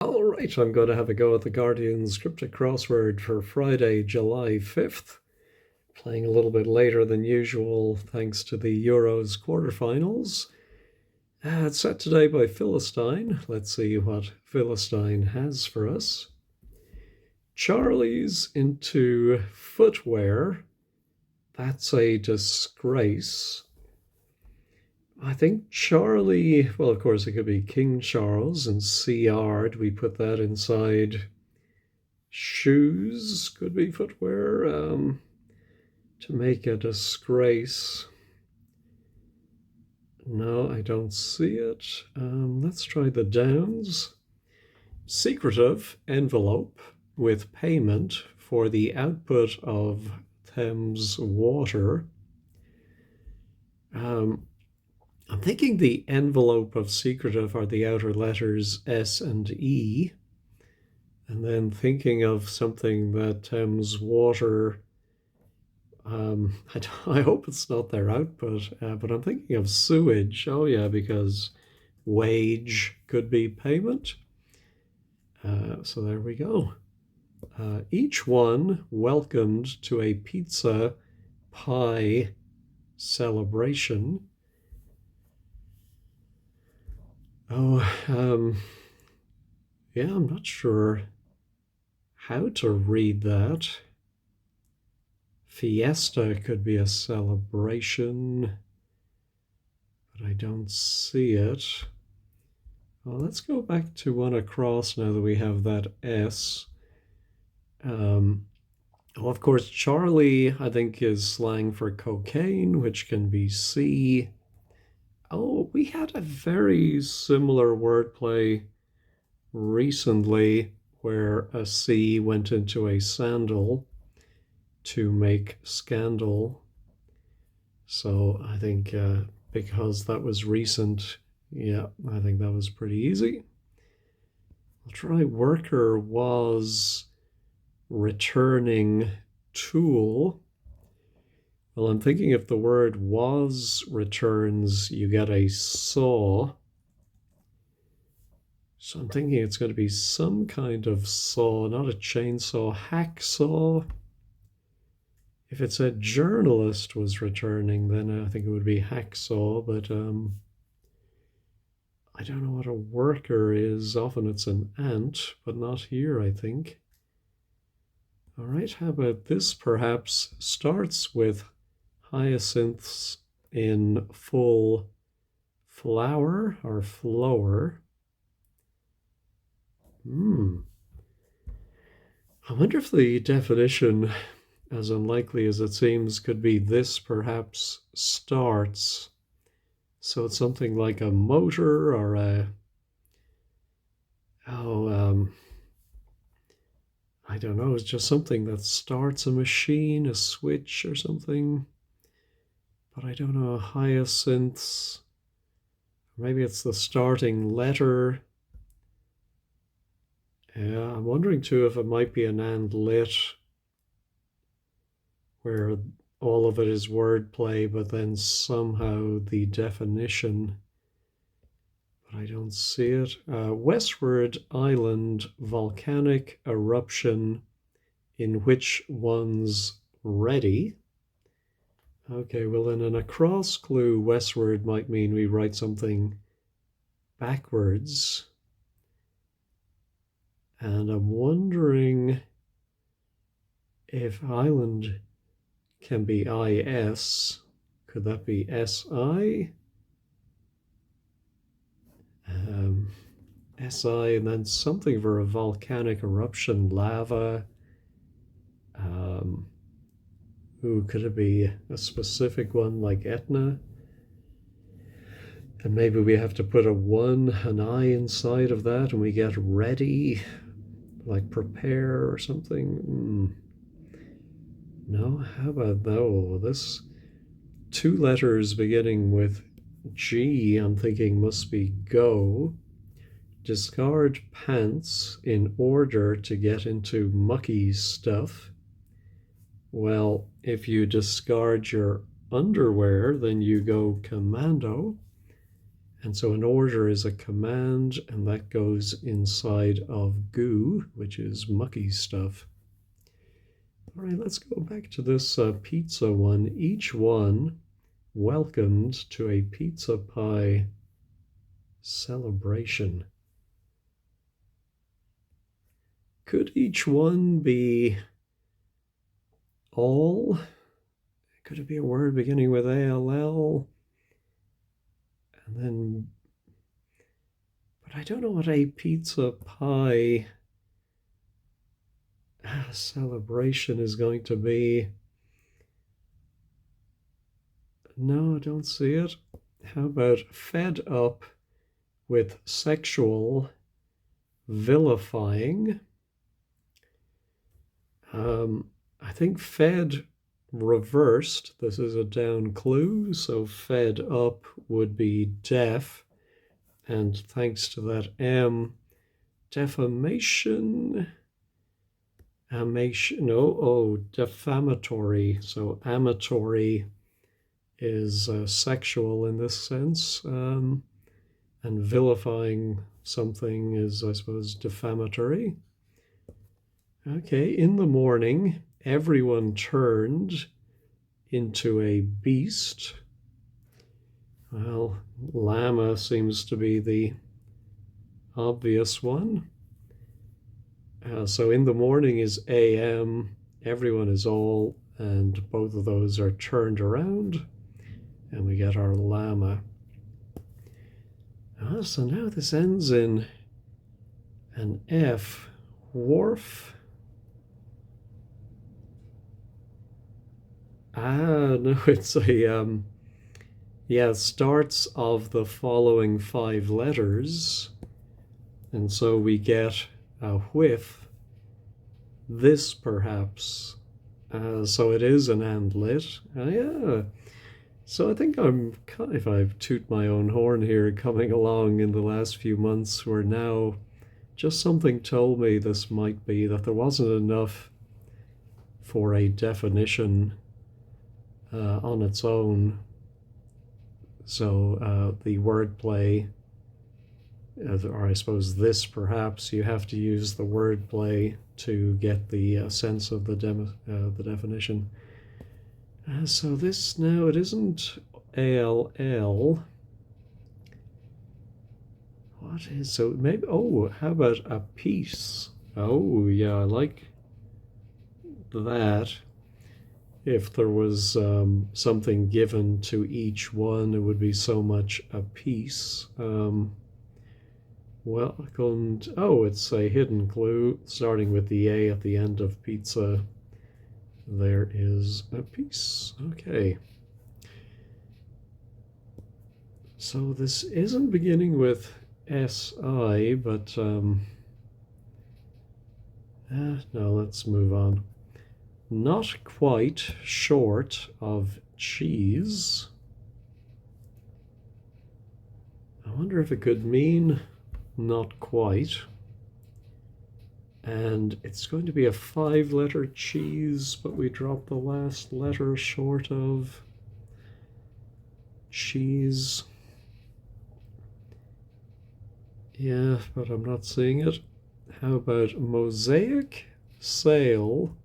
All right, I'm going to have a go at the Guardian's Cryptic Crossword for Friday, July 5th. Playing a little bit later than usual thanks to the Euros quarterfinals. It's set today by Philistine. Let's see what Philistine has for us. Charlie's into footwear. That's a disgrace. I think Charlie, well, of course, it could be King Charles and CR. Do we put that inside? Shoes could be footwear. To make a disgrace. No, I don't see it. Let's try the downs. Secretive envelope with payment for the output of Thames water. I'm thinking the envelope of secretive are the outer letters S and E. And then thinking of something that Thames water, I hope it's not their output, but I'm thinking of sewage. Oh, yeah, because wage could be payment. So there we go. Each one welcomed to a pizza pie celebration. Oh, yeah, I'm not sure how to read that. Fiesta could be a celebration, but I don't see it. Well, let's go back to one across now that we have that S. Well, of course, Charlie, I think, is slang for cocaine, which can be C. Oh, we had a very similar wordplay recently where a C went into a sandal to make scandal. So I think because that was recent, yeah, I think that was pretty easy. I'll try worker was returning tool. Well, I'm thinking if the word was returns, you get a saw. So I'm thinking it's going to be some kind of saw, not a chainsaw, hacksaw. If it said journalist was returning, then I think it would be hacksaw, but I don't know what a worker is. Often it's an ant, but not here, I think. All right, how about this perhaps starts with hyacinths in full flower or flower. I wonder if the definition, as unlikely as it seems, could be this perhaps starts. So it's something like a motor or I don't know, it's just something that starts a machine, a switch or something. But I don't know, hyacinths. Maybe it's the starting letter. Yeah, I'm wondering too if it might be an and lit where all of it is wordplay, but then somehow the definition, but I don't see it. Westward Island volcanic eruption in which one's ready. Okay, well then an across clue westward might mean we write something backwards. And I'm wondering if island can be IS. Could that be SI? SI and then something for a volcanic eruption, lava. Could it be a specific one like Etna? And maybe we have to put a one, an I inside of that, and we get ready, like prepare or something. No, how about though? This two letters beginning with G, I'm thinking must be go. Discard pants in order to get into mucky stuff. Well, if you discard your underwear, then you go commando. And so an order is a command, and that goes inside of goo, which is mucky stuff. All right, let's go back to this pizza one. Each one welcomed to a pizza pie celebration. Could each one be all? Could it be a word beginning with ALL? And then, but I don't know what a pizza pie celebration is going to be. No, I don't see it. How about fed up with sexual vilifying? I think fed reversed. This is a down clue, so fed up would be deaf. And thanks to that M, defamation. Defamatory. So amatory is sexual in this sense, and vilifying something is, I suppose, defamatory. Okay, in the morning, everyone turned into a beast. Well, llama seems to be the obvious one. So in the morning is AM, everyone is all, and both of those are turned around, and we get our llama. So now this ends in an F, wharf. No, it's a, it starts of the following 5 letters, and so we get a whiff, this perhaps. So it is an andlet. Yeah. So I think if I've toot my own horn here, coming along in the last few months, where now just something told me this might be that there wasn't enough for a definition on its own. So the wordplay, or I suppose this perhaps, you have to use the wordplay to get the sense of the definition. So this now, it isn't ALL. What is, so maybe, how about a piece? Oh, yeah, I like that. If there was something given to each one, it would be so much a piece. Welcomed. It's a hidden clue starting with the A at the end of pizza. There is a piece. Okay. So this isn't beginning with SI, but no, let's move on. Not quite short of cheese. I wonder if it could mean not quite. And it's going to be a 5-letter cheese, but we drop the last letter short of cheese. Yeah, but I'm not seeing it. How about mosaic sale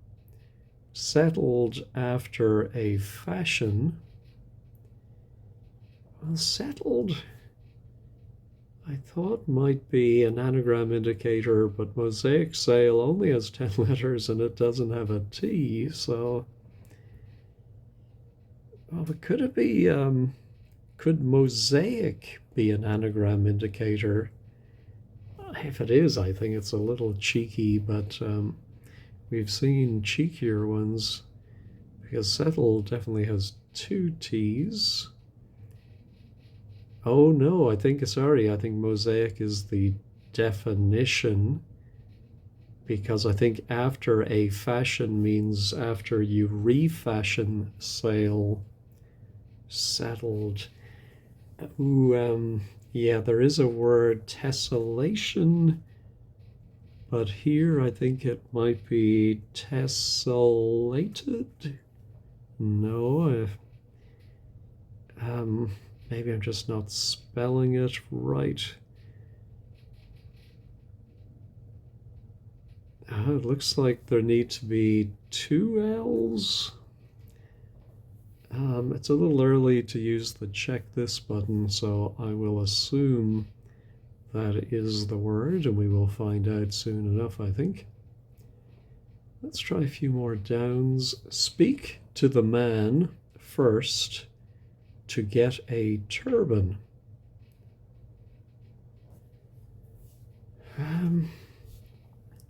settled after a fashion? Well, settled, I thought might be an anagram indicator, but mosaic sale only has 10 letters and it doesn't have a T, so... but could it be, could mosaic be an anagram indicator? If it is, I think it's a little cheeky, but we've seen cheekier ones, because settle definitely has 2 T's. Oh no, I think mosaic is the definition, because I think after a fashion means after you refashion sale, settled. Yeah, there is a word tessellation, but here I think it might be tessellated. No, Maybe I'm just not spelling it right. It looks like there need to be two L's. It's a little early to use the check this button, so I will assume that is the word, and we will find out soon enough, I think. Let's try a few more downs. Speak to the man first to get a turban.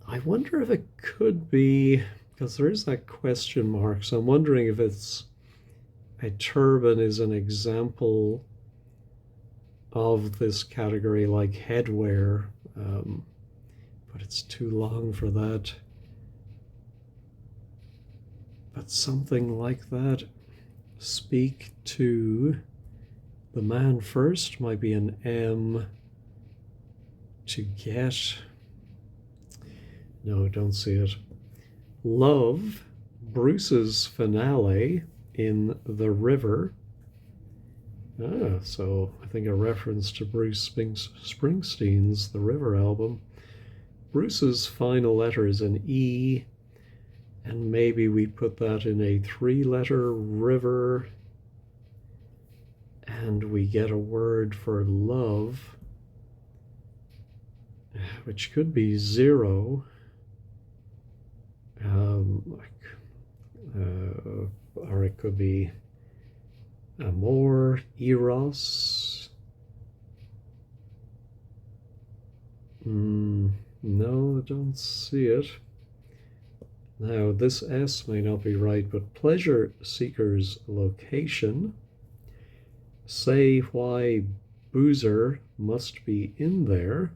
I wonder if it could be, because there is that question mark, so I'm wondering if it's a turban is an example of this category like headwear, but it's too long for that. But something like that. Speak to the man first might be an M. To get. No, don't see it. Love, Bruce's finale in the river. So I think a reference to Bruce Springsteen's The River album. Bruce's final letter is an E, and maybe we put that in a three-letter river, and we get a word for love, which could be zero. Or it could be amor, eros. No, I don't see it. Now, this S may not be right, but pleasure seeker's location. Say why boozer must be in there.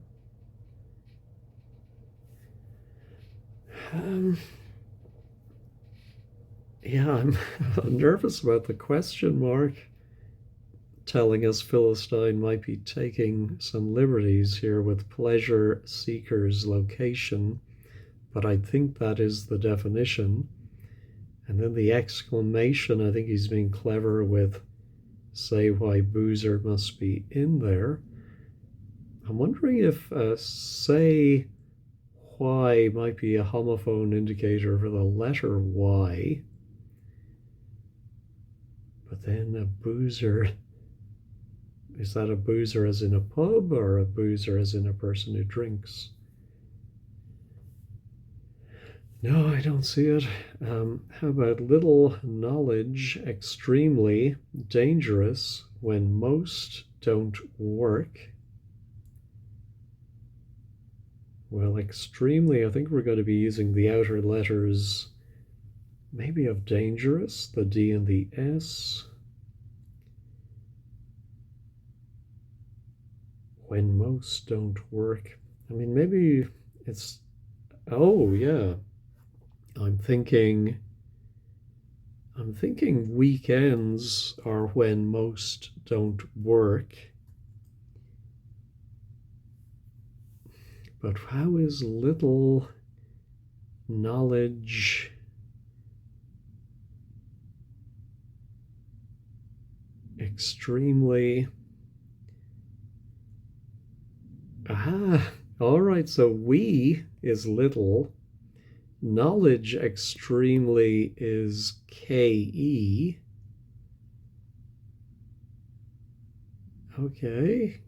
Yeah, I'm nervous about the question mark telling us Philistine might be taking some liberties here with pleasure seeker's location, but I think that is the definition. And then the exclamation, I think he's being clever with say why boozer must be in there. I'm wondering if say why might be a homophone indicator for the letter Y. But then a boozer, is that a boozer as in a pub or a boozer as in a person who drinks? No, I don't see it. How about little knowledge, extremely dangerous when most don't work? Well, extremely, I think we're going to be using the outer letters, maybe of dangerous, the D and the S. When most don't work. I mean, maybe it's, oh yeah. I'm thinking weekends are when most don't work. But how is little knowledge extremely? All right, so we is little. Knowledge extremely is KE. Okay.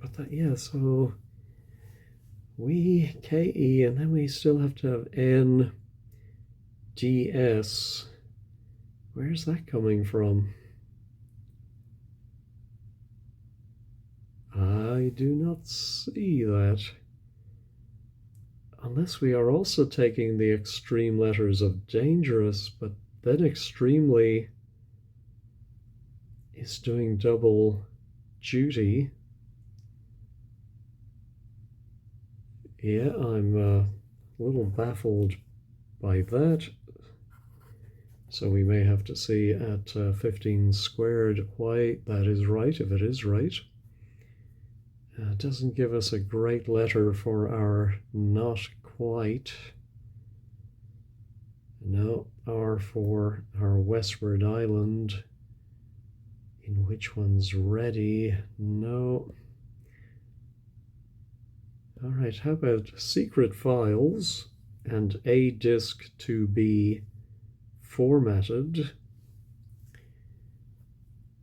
But that, yeah, so we KE, and then we still have to have NDS. Where's that coming from? I do not see that. Unless we are also taking the extreme letters of dangerous, but then extremely is doing double duty. Yeah, I'm a little baffled by that. So we may have to see at 15 squared why that is right, if it is right. It doesn't give us a great letter for our not quite. No, R for our westward island. In which one's ready? No. All right, how about secret files and a disk to be formatted?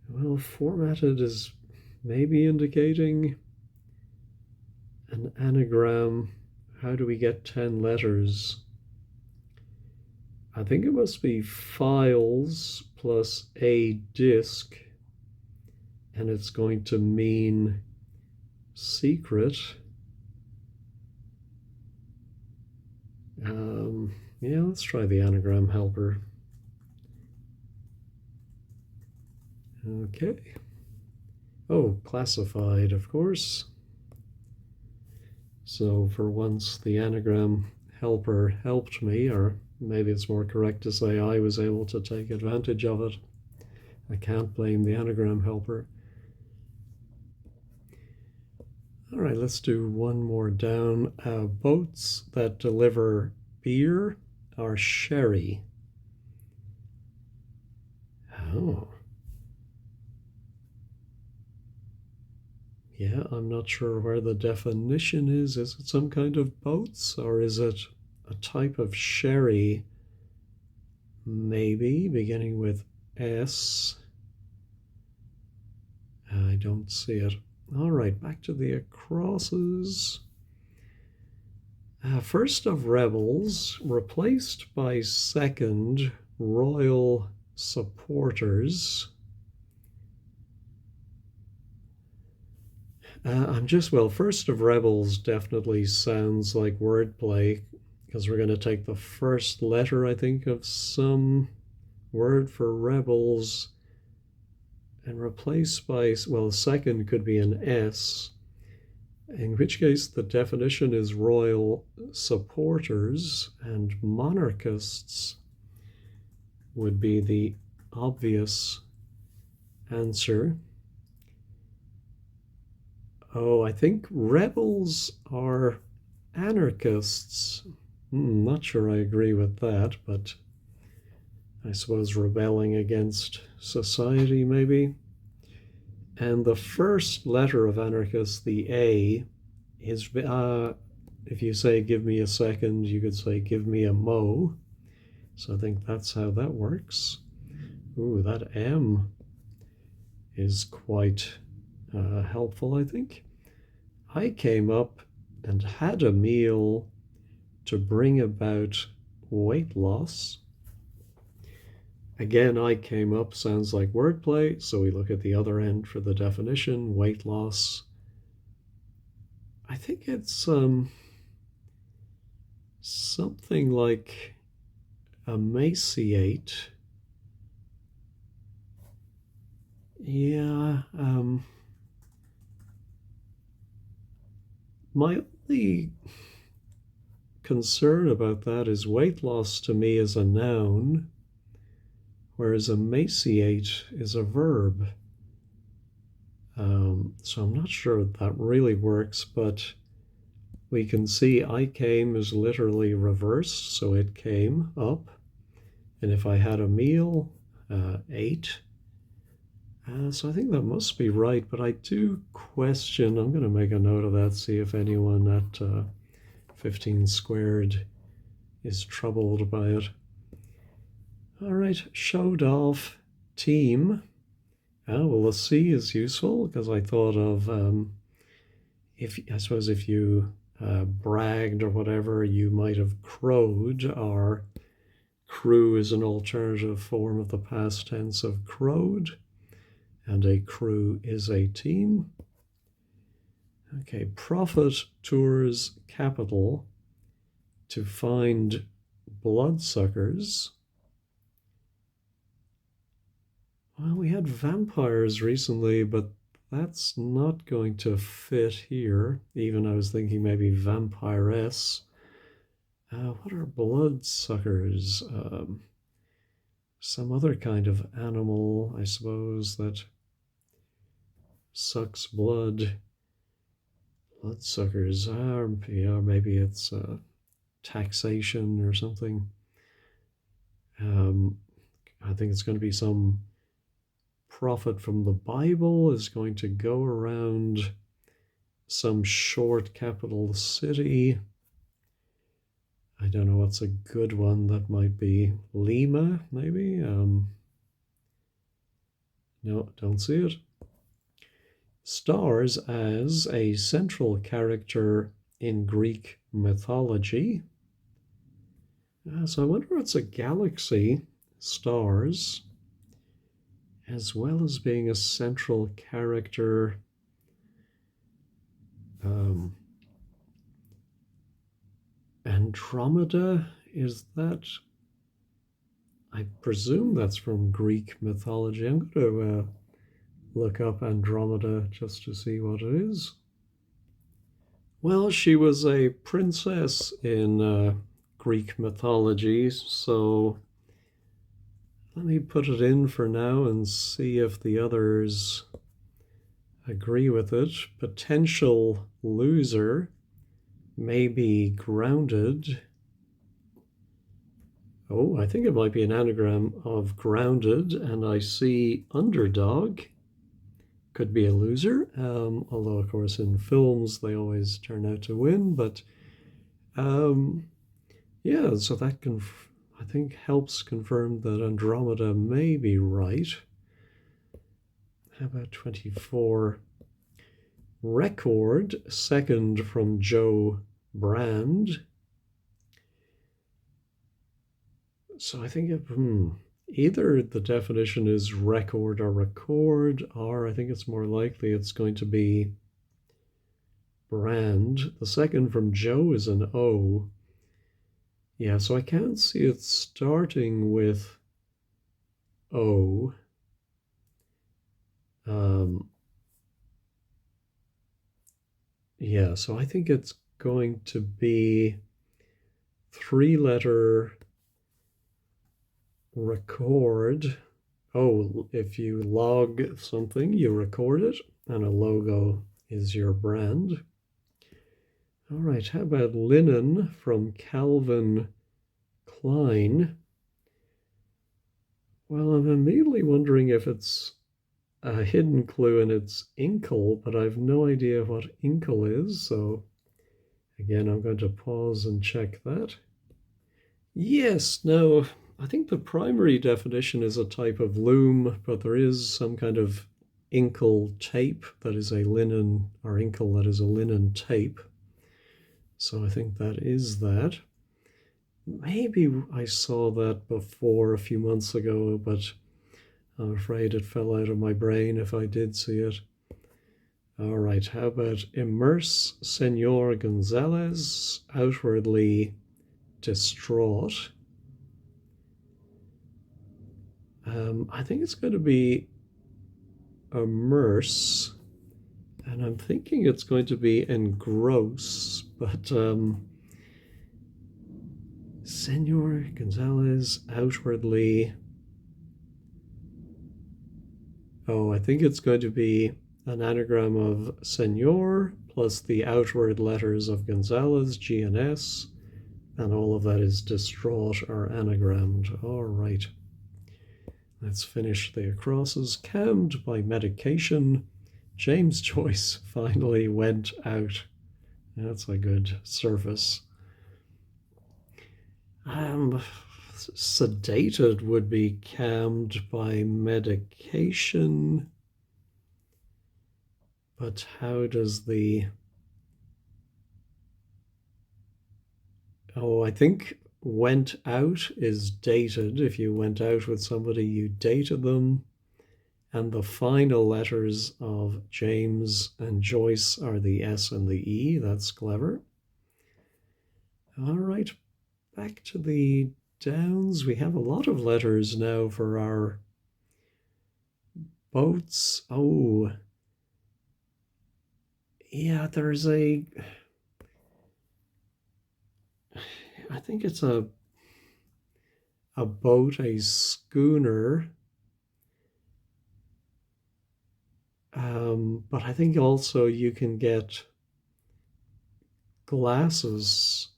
Well, formatted is maybe indicating an anagram. How do we get 10 letters? I think it must be files plus a disk, and it's going to mean secret. Yeah, let's try the anagram helper. Okay. Oh, classified, of course. So for once, the anagram helper helped me, or maybe it's more correct to say I was able to take advantage of it. I can't blame the anagram helper. All right, let's do one more down. Boats that deliver beer are sherry. Oh. Yeah, I'm not sure where the definition is. Is it some kind of boats or is it a type of sherry? Maybe beginning with S. I don't see it. All right, back to the acrosses. First of rebels, replaced by second royal supporters. First of rebels definitely sounds like wordplay because we're going to take the first letter, I think, of some word for rebels and replace by, well, second could be an S, in which case the definition is royal supporters, and monarchists would be the obvious answer. Oh, I think rebels are anarchists. Not sure I agree with that, but I suppose rebelling against society, maybe. And the first letter of anarchist, the A, is if you say give me a second, you could say give me a mo. So I think that's how that works. Ooh, that M is quite helpful, I think. I came up and had a meal to bring about weight loss. Again, I came up sounds like wordplay, so we look at the other end for the definition, weight loss. I think it's something like emaciate. Yeah, my only concern about that is weight loss to me is a noun, whereas emaciate is a verb. So I'm not sure that really works, but we can see I came is literally reversed, so it came up. And if I had a meal, ate. So I think that must be right, but I do question, I'm going to make a note of that, see if anyone at 15 squared is troubled by it. All right, showed off team. Well, the C is useful because I thought of if you bragged or whatever, you might have crowed. Or crew is an alternative form of the past tense of crowed, and a crew is a team. Okay, Prophet tours capital to find bloodsuckers. Well, we had vampires recently, but that's not going to fit here. Even I was thinking maybe vampiress. What are bloodsuckers? Some other kind of animal, I suppose, that sucks blood. Bloodsuckers. Maybe it's taxation or something. Um, I think it's going to be some prophet from the Bible is going to go around some short capital city. I don't know what's a good one. That might be Lima, maybe. No, don't see it. Stars as a central character in Greek mythology. So I wonder what's a galaxy. Stars, as well as being a central character. Um, Andromeda, is that? I presume that's from Greek mythology. I'm going to look up Andromeda just to see what it is. Well, she was a princess in Greek mythology, so let me put it in for now and see if the others agree with it. Potential loser may be grounded. Oh, I think it might be an anagram of grounded, and I see underdog could be a loser. Although, of course, in films they always turn out to win. But um, yeah, so that I think helps confirm that Andromeda may be right. How about 24? Record, second from Joe Brand. So I think either the definition is record or record, or I think it's more likely it's going to be brand. The second from Joe is an O. Yeah, so I can't see it starting with O. Yeah, so I think it's going to be three-letter record. Oh, if you log something, you record it, and a logo is your brand. All right, how about linen from Calvin Klein? Well, I'm immediately wondering if it's a hidden clue and it's inkle, but I've no idea what inkle is, so again, I'm going to pause and check that. Yes, no, I think the primary definition is a type of loom, but there is some kind of inkle tape that is a linen, or inkle that is a linen tape. So I think that is that. Maybe I saw that before a few months ago, but I'm afraid it fell out of my brain if I did see it. All right, how about immerse Senor Gonzalez, outwardly distraught? I think it's going to be immerse, and I'm thinking it's going to be engross, but Senor Gonzalez, outwardly. Oh, I think it's going to be an anagram of Senor plus the outward letters of Gonzalez, G and S, and all of that is distraught or anagrammed. All right. Let's finish the acrosses. Calmed by medication, James Joyce finally went out. That's a good surface. Sedated would be calmed by medication. But how does the... Oh, I think went out is dated. If you went out with somebody, you dated them. And the final letters of James and Joyce are the S and the E. That's clever. All right, back to the Downs. We have a lot of letters now for our boats. Oh, yeah, there's a... I think it's a boat, a schooner. But I think also you can get glasses.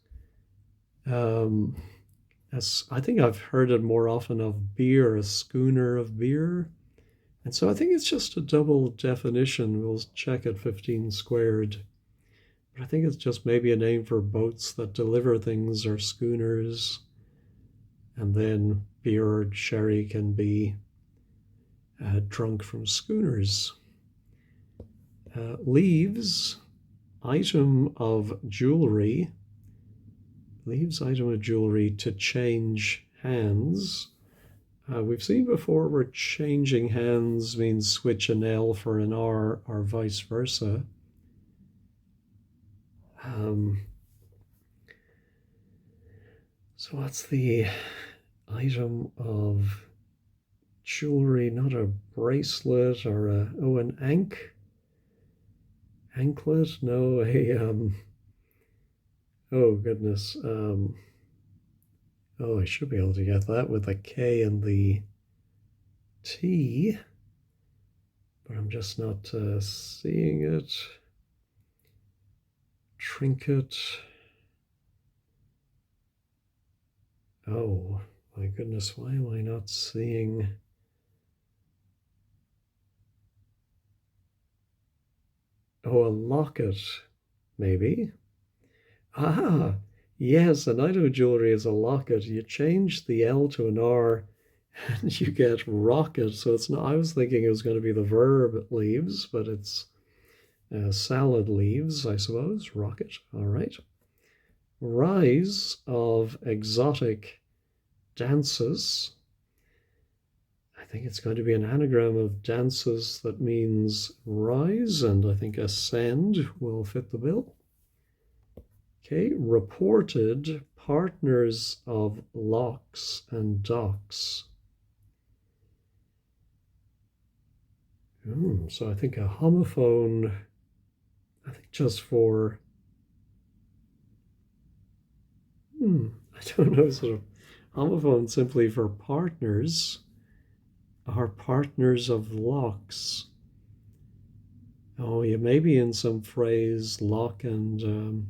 as I think I've heard it more often of beer, a schooner of beer. And so I think it's just a double definition. We'll check at 15 squared. But I think it's just maybe a name for boats that deliver things or schooners. And then beer or sherry can be drunk from schooners. Leaves, item of jewelry. Leaves, item of jewelry to change hands. We've seen before where changing hands means switch an L for an R or vice versa. So what's the item of jewelry? Not a bracelet or an anklet? No, oh goodness. Oh, I should be able to get that with a K and the T, but I'm just not seeing it. Trinket. Oh, my goodness, why am I not seeing? Oh, a locket, maybe. Ah, yes, an item of jewelry is a locket. You change the L to an R and you get rocket. So it's not, I was thinking it was going to be the verb leaves, but it's salad leaves, I suppose. Rocket, all right. Rise of exotic dances. I think it's going to be an anagram of dances that means rise, and I think ascend will fit the bill. Okay, reported partners of locks and docks. So I think a homophone, I think just for, I don't know, sort of homophone simply for partners are partners of locks. Oh, yeah, maybe in some phrase lock and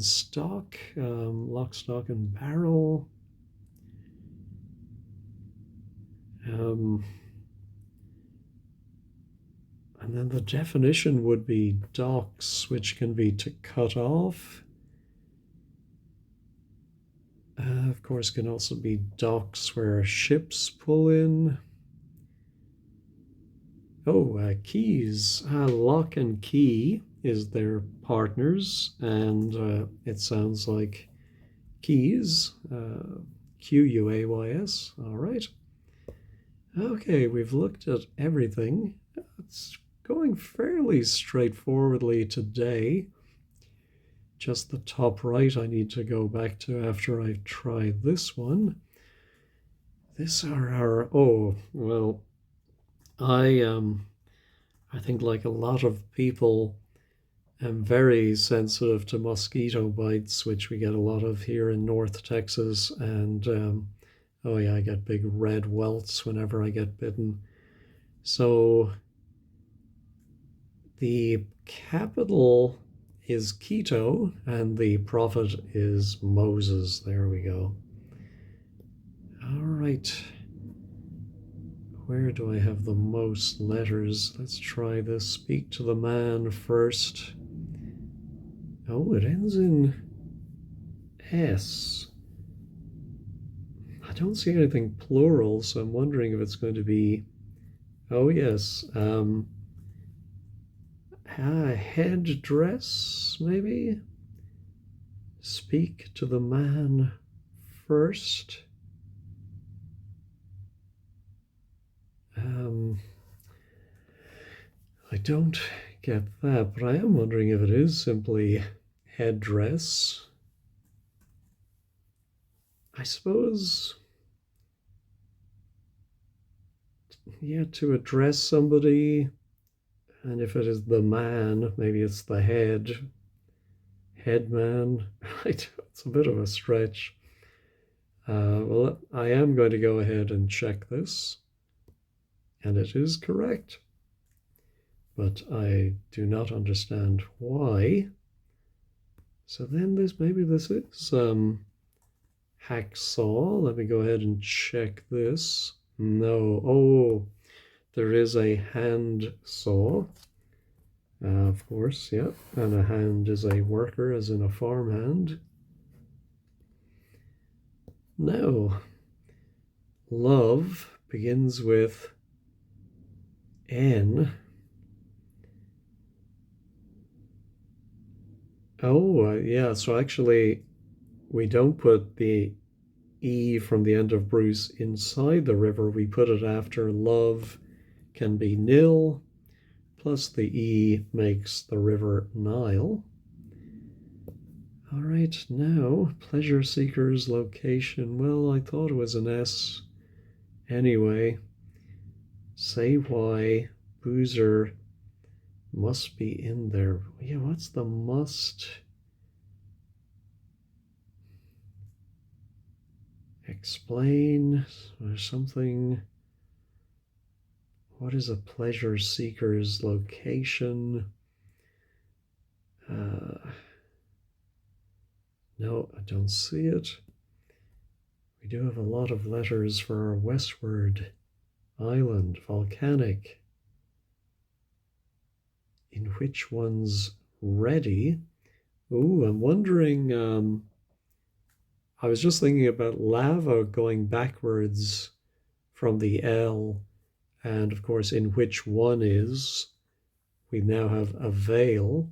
stock, lock, stock, and barrel. And then the definition would be docks, which can be to cut off. Of course, can also be docks where ships pull in. Oh, keys. Lock and key is their partners, and it sounds like keys. Quays. All right. Okay, we've looked at everything. It's going fairly straightforwardly today. Just the top right I need to go back to after I try this one. These are our, oh, well, I think like a lot of people, am very sensitive to mosquito bites, which we get a lot of here in North Texas. And oh yeah, I get big red welts whenever I get bitten. So the capital is Quito and the prophet is Moses. There we go. All right. Where do I have the most letters? Let's try this. Speak to the man first. Oh, it ends in S. I don't see anything plural, so I'm wondering if it's going to be, oh yes, headdress, maybe? Speak to the man first. I don't get that, but I am wondering if it is simply headdress. I suppose, yeah, to address somebody, and if it is the man, maybe it's the headman. It's a bit of a stretch. Well, I am going to go ahead and check this, and it is correct. But I do not understand why. So then maybe this is Hacksaw. Let me go ahead and check this. No. Oh, there is a hand saw. Of course, yeah. And a hand is a worker, as in a farmhand. No. Love begins with N. Oh, yeah. So actually, we don't put the E from the end of Bruce inside the river. We put it after love can be nil, plus the E makes the river Nile. All right, now, pleasure seeker's location. Well, I thought it was an S anyway. Say why boozer must be in there. Yeah, what's the must? Explain or something. What is a pleasure seeker's location? No, I don't see it. We do have a lot of letters for our westward. Island, volcanic. In which one's ready? Ooh, I'm wondering. I was just thinking about lava going backwards from the L, and of course, in which one is. We now have a veil.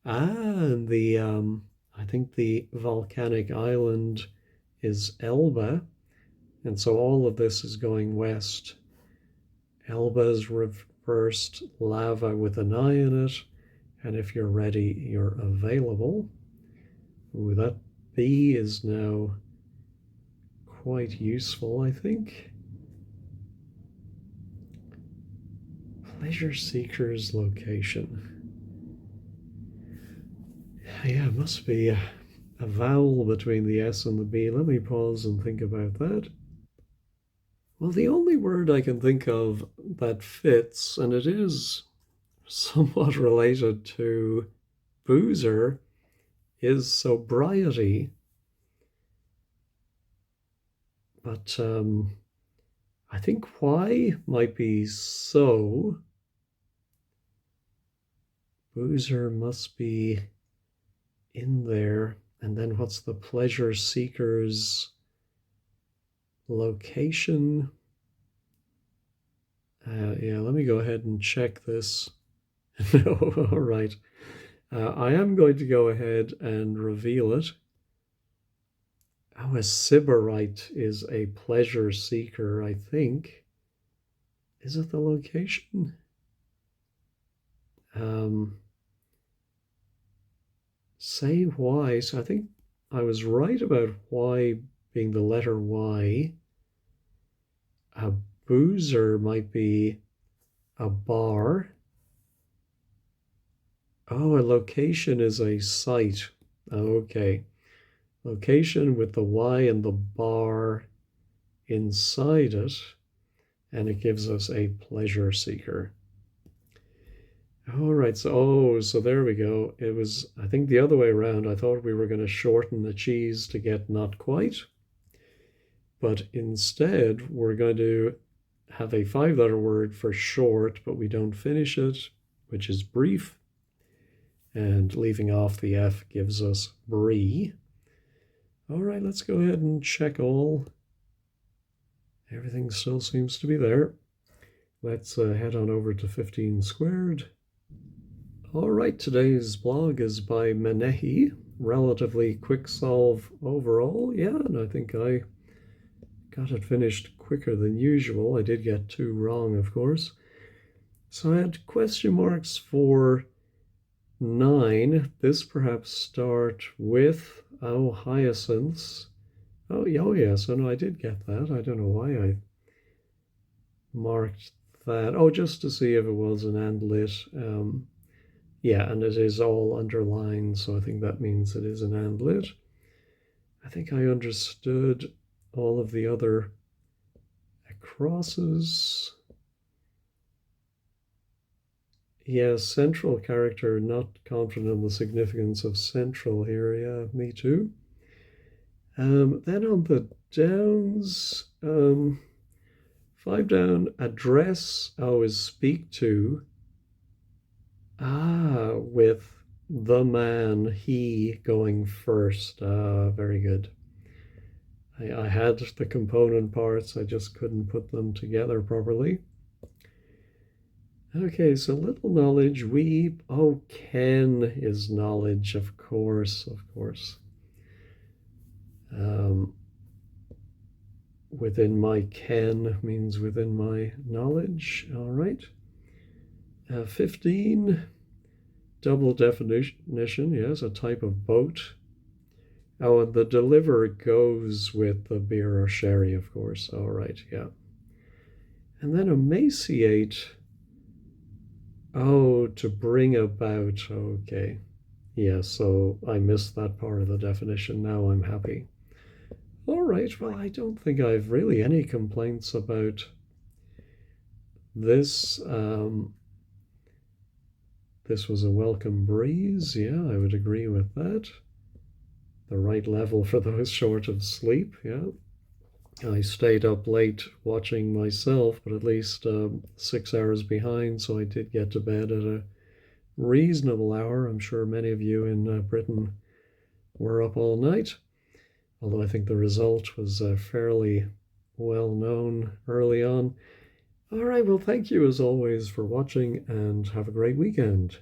And I think the volcanic island is Elba, and so all of this is going west. Elba's reversed lava with an I in it, and if you're ready, you're available. Ooh, that B is now quite useful, I think. Pleasure seeker's location. Yeah, it must be a vowel between the S and the B. Let me pause and think about that. Well, the only word I can think of that fits, and it is somewhat related to boozer, is sobriety. But I think why might be so. Boozer must be in there. And then what's the pleasure seeker's location? Yeah, let me go ahead and check this. No, all right. I am going to go ahead and reveal it. Oh, a sybarite is a pleasure seeker, I think. Is it the location? Say why. So I think I was right about why being the letter Y. A boozer might be a bar. Oh, a location is a site. Okay. Location with the Y and the bar inside it, and it gives us a pleasure seeker. All right, so there we go. It was, I think, the other way around. I thought we were going to shorten the cheese to get not quite, but instead we're going to have a 5-letter word for short, but we don't finish it, which is brief, and leaving off the F gives us brie. All right, let's go ahead and check all. Everything still seems to be there. Let's head on over to 15 squared. All right, today's blog is by Menehi. Relatively quick solve overall. Yeah, and I think I got it finished quicker than usual. I did get 2 wrong, of course. So I had question marks for 9. This perhaps start with, oh, hyacinths. Oh, yeah, so no, I did get that. I don't know why I marked that. Oh, just to see if it was an and lit. Yeah, and it is all underlined, so I think that means it is an and lit. I think I understood all of the other crosses. Yeah, central character, not confident in the significance of central here. Yeah, me too. Then on the downs, 5 down, address, always speak to. With the man, he going first. Very good. I had the component parts, I just couldn't put them together properly. Okay, so little knowledge, ken is knowledge, of course, of course. Within my ken means within my knowledge. All right. 15, double definition, yes, a type of boat. Oh, and the deliver goes with the beer or sherry, of course. All right, yeah. And then emaciate. Oh, to bring about. Okay. Yeah, so I missed that part of the definition. Now I'm happy. All right, well, I don't think I've really any complaints about this. This was a welcome breeze. Yeah, I would agree with that. The right level for those short of sleep. Yeah. I stayed up late watching myself, but at least 6 hours behind, so I did get to bed at a reasonable hour. I'm sure many of you in Britain were up all night, although I think the result was fairly well known early on. All right, well, thank you as always for watching and have a great weekend.